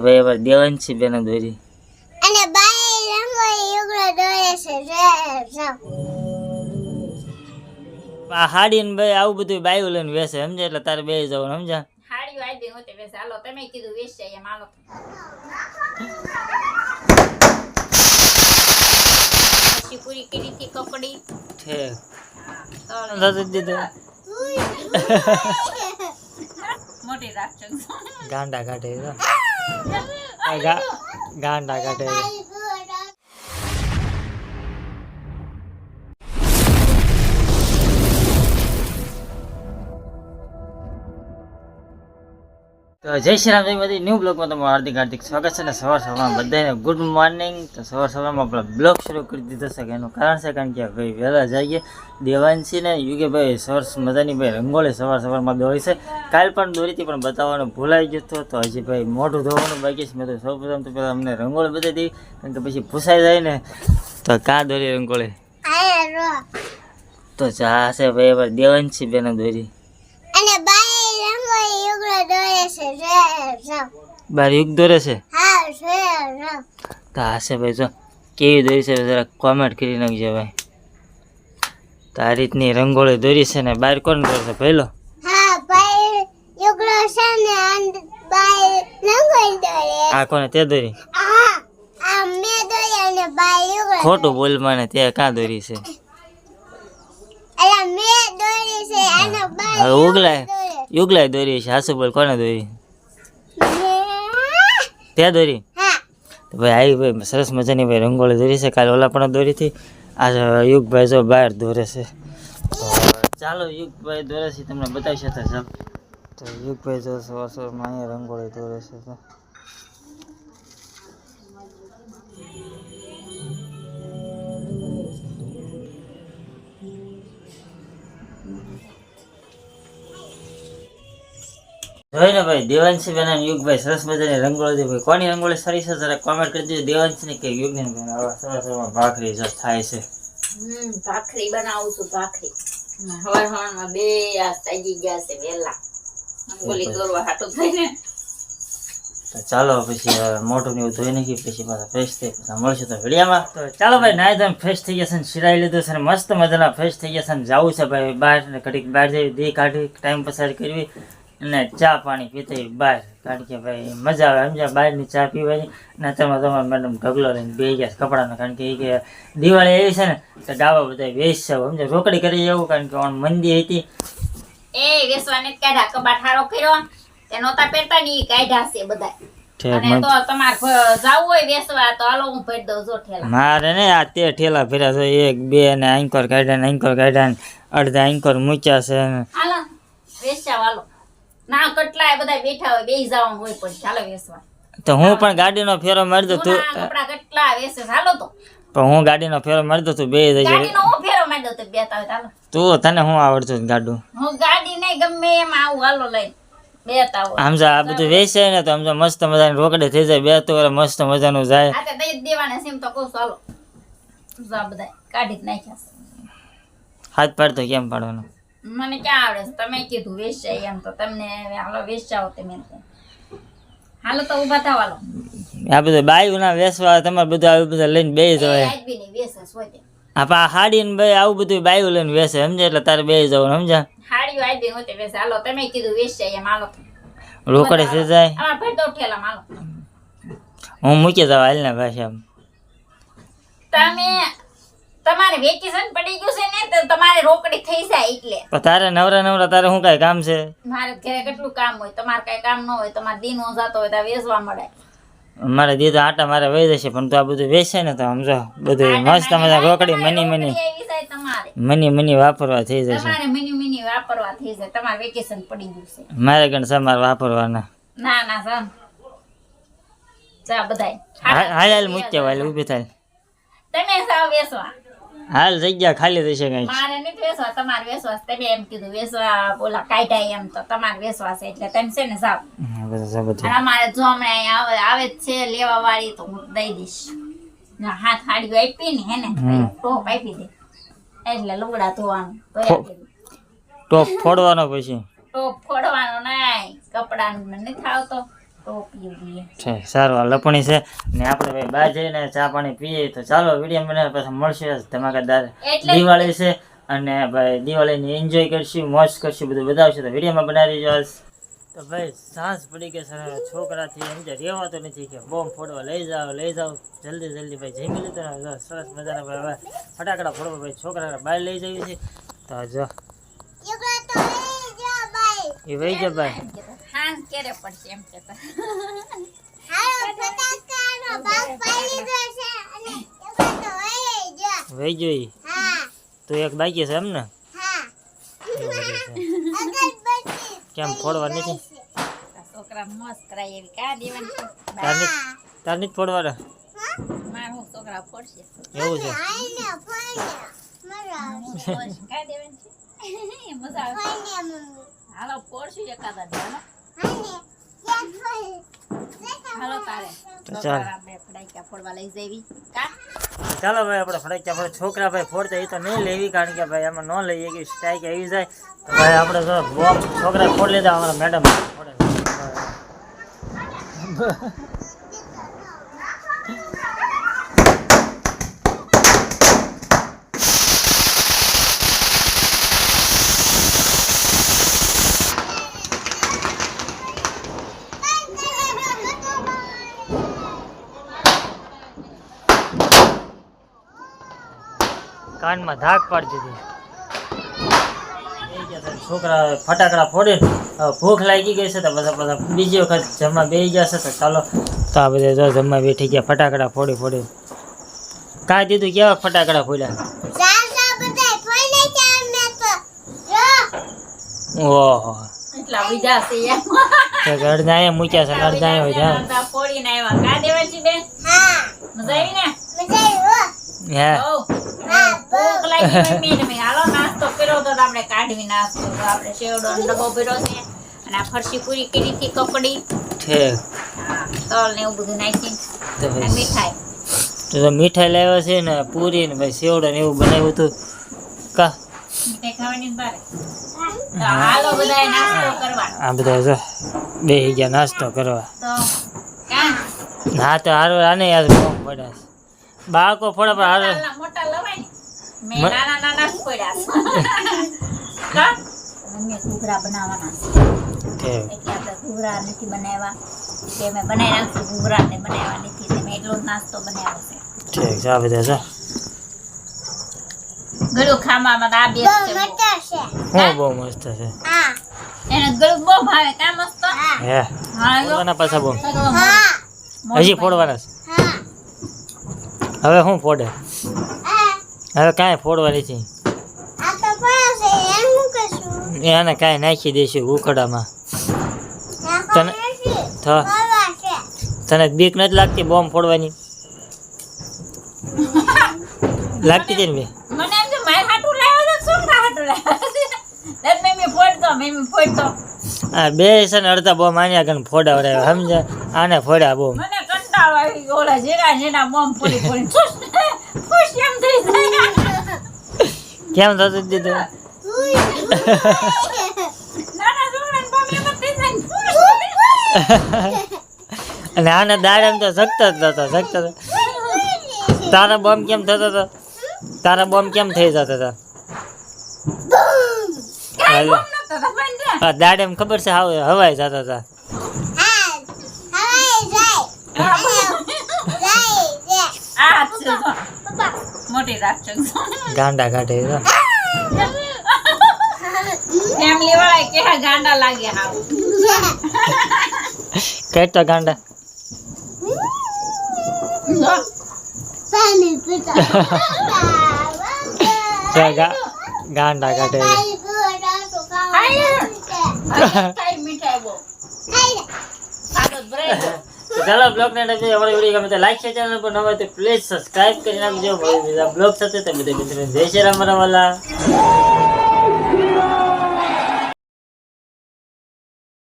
ભાઈ હવે દેવાંશી બેન દોરી અને બાય રંગોળી યુગલો દોરે છે આ હાડી ને ભાઈ આવું બધું બાયું લઈને વેસે સમજે એટલે તારે બે જવાનું સમજા હાડી આવી દે હોતે વેસે હાલો તમે કીધું વેચશે એમ હાલો પછી પૂરી કરી હતી કપડી છે તો દીધું મોટી રાખજો ગાંડા કાઢે ગાંડા કાઢે તો જય શ્રી રામ જય બધી ન્યૂ બ્લોગમાં તમારું હાર્દિક હાર્દિક સ્વાગત છે ને સવાર સવારમાં બધાને ગુડ મોર્નિંગ તો સવાર સવારમાં આપણે બ્લોગ શરૂ કરી દીધો છે કે એનું કારણ છે કારણ કે ભાઈ વહેલા જઈએ દેવાંશી ને યુગે ભાઈ સરસ મજાની ભાઈ રંગોળી સવાર સવારમાં દોરી છે કાલ પણ દોરી હતી પણ બતાવવાનું ભૂલાઈ ગયું હતું તો હજી ભાઈ મોઢું ધોવાનું બાકી છે મેં તો સૌ પ્રથમ તો પહેલાં અમને રંગોળી બતાવી દીધી કારણ કે પછી પૂછાઈ જાય ને તો કાં દોરી રંગોળી તો ચા છે ભાઈ હવે દેવાંશી બેન દોરી અને બાય રંગોળી યુગલો દોરે છે બાર યુગ દોરે છે હા તો આ છે ભાઈ જો કેવી દોરી છે જરા કોમેન્ટ કરી નાખજો ભાઈ તો આ રીતની રંગોળી દોરી છે ને બહાર કોણ દોરશે પહેલો હા બાય યુગલો છે ને અને બાય રંગોળી દોરે આ કોને તે દોરી આ મે દોરી અને બાય યુગલો ખોટું બોલ મને તે કાં દોરી છે અલા મે દોરી છે અને બાય હવે યુગલાય દોરી છે હાસુ બોલ કોને દોરી તે દોરી હા તો ભાઈ આવી ભાઈ સરસ મજાની ભાઈ રંગોળી દોરી છે કાલે ઓલા પણ દોરી હતી આ યુગભાઈ જો બહાર દોરે છે તો ચાલો યુગભાઈ દોરે છે તમને બતાવી શકે છે તો યુગભાઈ જો સવાર સવારમાં અહીંયા રંગોળી દોરે છે તો જોઈને ભાઈ દેવાંશી બેન અને યુગભાઈ સરસ મજાની રંગોળી ભાઈ કોની રંગોળી સારી છે જરા કોમેન્ટ કરી દેજો દેવાંશી ને કે યુગની બેન આવા સરસ સવારમાં ભાખરી જો થાય છે ભાખરી બનાવું છું ભાખરી હવારમાં બે આ સાજી ગયા છે વેલા રંગોળી દોરવા હાટું થઈને તો ચાલો પછી મોઢું ને એવું ધોઈ નાખી પછી પાછા ફ્રેશ થઈ પછી મળશું તો વિડીયામાં તો ચાલો ભાઈ નાઈ ધોઈને ફ્રેશ થઈ ગયા છે ને શિરાઈ લીધું છે ને મસ્ત મજાના ફ્રેશ થઈ ગયા છે ને જવું છે ભાઈ બહાર ને ઘડીક બહાર જઈ દી કાઢી ટાઈમ પસાર કરવી અને ચા પાણી પીતા બહાર કારણ કે ભાઈ મજા આવે સમજ્યા બહારની ચા પીવાની ને અત્યારમાં તમારા મેડમ ઢગલો લઈને બેસી ગયા કપડાનો કારણ કે એ કે દિવાળી એવી છે ને તો ડાબા બધા વેચ છે સમજ્યા રોકડી કરી જવું કારણ કે મંદી હતી એ વેસવાને કાઢ્યા કબાટ હારો કર્યો તે નહોતા પહેરતા ને ઈ કાઢ્યા છે બધા અને તો તમારે જાવું હોય વેસવા તો હાલો હું ભરી દઉં જો ઠેલા મારે ને આ તે ઠેલા ફેર્યા છે એક બે ને આંકોર કાઢ્યા ને અડધા આંકોર મૂક્યા છે હાલો વેચવા હાલો ના કેટલાય બધા બેઠા હોય બેહી જવાનું હોય પણ ચાલો વેસવા તો હું પણ ગાડીનો ફેરો મારી દઉં તું કપડા કેટલા વેસે હાલો તો પણ હું ગાડીનો ફેરો મારી દઉં તું બે જજે ગાડીનો હું ફેરો મારી દઉં તો બેતા હોય હાલો તું તને હું આવડતું ગાડું હું ગાડી નહીં ગમે એમ આવું હાલો લઈ બેતા હોય આમ આ બધું વેચાય ને તો આમ મસ્ત મજાની રોકડી થઈ જાય બે તો મસ્ત મજાનું જાય આ તો દઈ દેવાના સીમ તો કહું હાલો જા બધા કાઢી જ નાખ્યા હાથ પાડતો કેમ પાડવાનો મને ક્યાં આવડે છે તમે કીધું વેચાય એમ તો તમને હાલો વેચાવો તમે હાલો તો ઊભા થાવ હાલો આ બધું બાયું ના વેસવા તમારે બધું આવું બધું લઈને બે જવાય આજ ની વેસે સોજે આ હાડી ને ભાઈ આવું બધું બાયું લઈને વેસે સમજે એટલે તારે બે જવાનું સમજા હાડીઓ આજ ની હોતે વેસે હાલો તમે કીધું વેચાય એમ હાલો રોકડે થઈ જાય આમાં ભર દો ઠેલા હાલો હું મૂકી દઉં હાલ ને ભાઈ એમ તમે તમારે વેકેશન પડી ગયું છે ને તો તમારે રોકડી થઈ જાય એટલે પણ તારે નવરા તારે શું કઈ કામ છે મારે ઘરે કેટલું કામ હોય તમારે કઈ કામ ન હોય તમારે દિન જાતો હોય તો વેચવા મળે મારે દીધો આટા મારે વહી જશે પણ તો આ બધું વેચે ને તો સમજો બધું મસ્ત મજા રોકડી મની વાપરવા થઈ જશે તમારે મની વાપરવા થઈ જાય તમારે વેકેશન પડી ગયું છે મારે ગણ સમાર વાપરવાના ના ના સમ જા બધાય હાલ મૂક્યા વાલ ઊભી થાય તમે સાવ વેચવા હાલ જગ્યા ખાલી થશે કઈ મારે નથી વેચવા તમારે વેચવા તમે એમ કીધું વેચવા બોલા કાઢ્યા એમ તો તમારે વેચવા છે એટલે તમે છે ને સાવ અમારે જો હમણાં આવે જ છે લેવા વાળી તો હું દઈ દઈશ હાથ હાડી આપી ને હે ને ટોપ આપી દે એટલે લુગડા ધોવાનું ટોપ ફોડવાનો પછી ટોપ ફોડવાનો નહીં કપડાનું નથી આવતો તો પીવું છે સારું આ લપણી છે ને આપણે ભાઈ બહાર જઈને ચા પાણી પીએ તો ચાલો વિડીયો બનાવે પછી મળશે ધમાકેદાર એટલે દિવાળી છે અને ભાઈ દિવાળીની એન્જોય કરશું મોજ કરશું બધું બતાવશું તો વિડીયોમાં બનાવી દેજો તો ભાઈ સાંજ પડી ગઈ સર છોકરાથી સમજે રહેવાતો નથી કે બોમ્બ ફોડવા લઈ જાઓ જલ્દી ભાઈ જમી લીધું ને સરસ મજાના ભાઈ હવે ફટાકડા ફોડવા ભાઈ છોકરાને બહાર લઈ જઈએ છીએ તો જો યુગલા તો લઈ જા ભાઈ એ વહી જાય ભાઈ હા ક્યારે પડશે એમ કેતા હાલો ફટાકડાનો ભાગ પાડી દેશે અને યુગલા તો લઈ જા વહી જોઈ હા તો એક બાકી છે એમ ને હા એવું બધું છે. અગરબત્તી કેમ ફોડવા નથી છોકરા મસ્ત કરાય એવી કા દેવાની તાર નથી ફોડવાના માર હું છોકરા ફોડશે એવું છે આઈને ફોને મરા કા દેવાની છે મજા આવે ફોને મમ્મી હાલો ફોડશું એકાદા દે હાલો આને ક્યાં ફોન હાલો તારે તો ચાલ. છોકરા આપણે ફટાક્યા ફોડવા લઈ જવી કા ચાલો ભાઈ આપણે ફટાક્યા આપણે છોકરા ભાઈ ફોડતા એ તો નહીં લેવી કારણ કે ભાઈ આમાં ન લઈએ કે સ્ટ્રાઇક આવી જાય તો ભાઈ આપણે જો બોમ્બ છોકરા ફોડ લીધા અમારા મેડમ ફોડે કાનમાં ધાક પાડી દીધી છોકરા ફટાકડા ફોડે હવે ભૂખ લાગી ગઈ છે તો બધા બીજી વખત જમવા બેસી જશે તો ચાલો તો આ બધા જો જમવા બેઠી ગયા ફટાકડા ફોડી કાંઈ દીધું કેવા ફટાકડા ફોડ્યા જાજા બધા ફોને ચાલ મે તો જો ઓહો એટલા બીજા છે એમ તો અડધા અહીંયા મૂક્યા છે ને અડધા અહીંયા હોય અડધા ફોડીને આવ્યા કા દેવાજી બેન હા મજા આવી ને મજા આવ્યો હે ઓ ભૂખ લાગી મમ્મી ને મેં હાલો નાસ્તો કર્યો તો આપણે કાઢવી નાસ્તો તો આપણે શેવડો નો ડબ્બો ભર્યો છે અને આ ફરસી પૂરી કરી હતી કકડી ઠીક હા તલ ને એવું બધું નાખી તો અને ભાઈ મીઠાઈ તો મીઠાઈ લાવ્યા છે ને પૂરી ને ભાઈ સેવડો ને એવું બનાવ્યું હતું કા મીઠાઈ ખાવાની ને બારે તો હાલો બધાએ નાસ્તો કરવા આ બધા જો બેસી ગયા નાસ્તો કરવા તો કા હા તો હારું આને યાર બોમ્બ પડ્યા છે. બાળકો ફોડે પણ હારું મોટા લવાય ને મેં નાના જ પડ્યા કા મમ્મી ઘૂઘરા બનાવવાના છે ઠીક એટલે આપણે ઘૂઘરા નથી બનાવ્યા કે મેં બનાવી નાખશું ઘૂઘરા ને બનાવ્યા નથી એટલે મેં એટલો જ નાસ્તો બનાવ્યો છે ઠીક છે આ બધા છે ગળું ખાવામાં તો આ બે બહુ છે મજા છે હું બહુ મસ્ત છે હા એને ગળું બહુ ભાવે કા મસ્ત હે હા જો ફોડવાના પાછા બોમ્બ હા હજી ફોડવાના છે હા હવે શું ફોડે આ હવે કાંઈ ફોડવાની છે આ તો પાસ છે એમ હું કશું એને કાંઈ નાખી દઈશું ઉકડામાં નાખો તને- નથી તો ખવા છે તને બીક નથી લાગતી બોમ્બ ફોડવાની લાગતી હતી ને બે મને એમ તો માર હાટું લાવ્યો તો છોકરા હાટું લાવ્યો એટલે મમ્મી ફોડતો આ બે છે ને અડધા બોમ્બ આન્યા કને ફોડાવડાવ્યા સમજે આને ફોડ્યા બોમ્બ મને કંટાળો આવી ગયો ઓલા જેના બોમ્બ ફોડી ખુશ એમ થઈ જાય કેમ થતું દીધું નાના છોકરાને બોમ્બ એમ જ થઈ જાય અને આને દાડ એમ તો જગતો જ નતો જગતો હતો. તારા બોમ્બ કેમ થતો હતો તારા બોમ્બ કેમ થઈ જતા હતા કાંઈ બોમ્બ નતો તો બંધ રહે. હા દાડ એમ ખબર છે હવાઈ જતા હતા હા હવાઈ જાય જાય આ જ છે જો. મોટી રાક્ષસ ગાંડા કાઢે તો. ફેમિલી વાળા કે ગાંડા લાગે હાવ કેટલા ગાંડા જો. પાણી પીતા તો ગાંડા કાઢે પાણી પીવા તો ખાવા કઈ મીઠાઈ બહુ આદત ભરાઈ ગયો. તો ચાલો બ્લોગ ને અમારો વિડીયો ગમે તો લાઈક છે ચેનલ પર નવા તો પ્લીઝ સબસ્ક્રાઇબ કરી નાખજો બીજા બ્લોગ સાથે તો બધા મિત્રો જય શ્રી રામ વાલા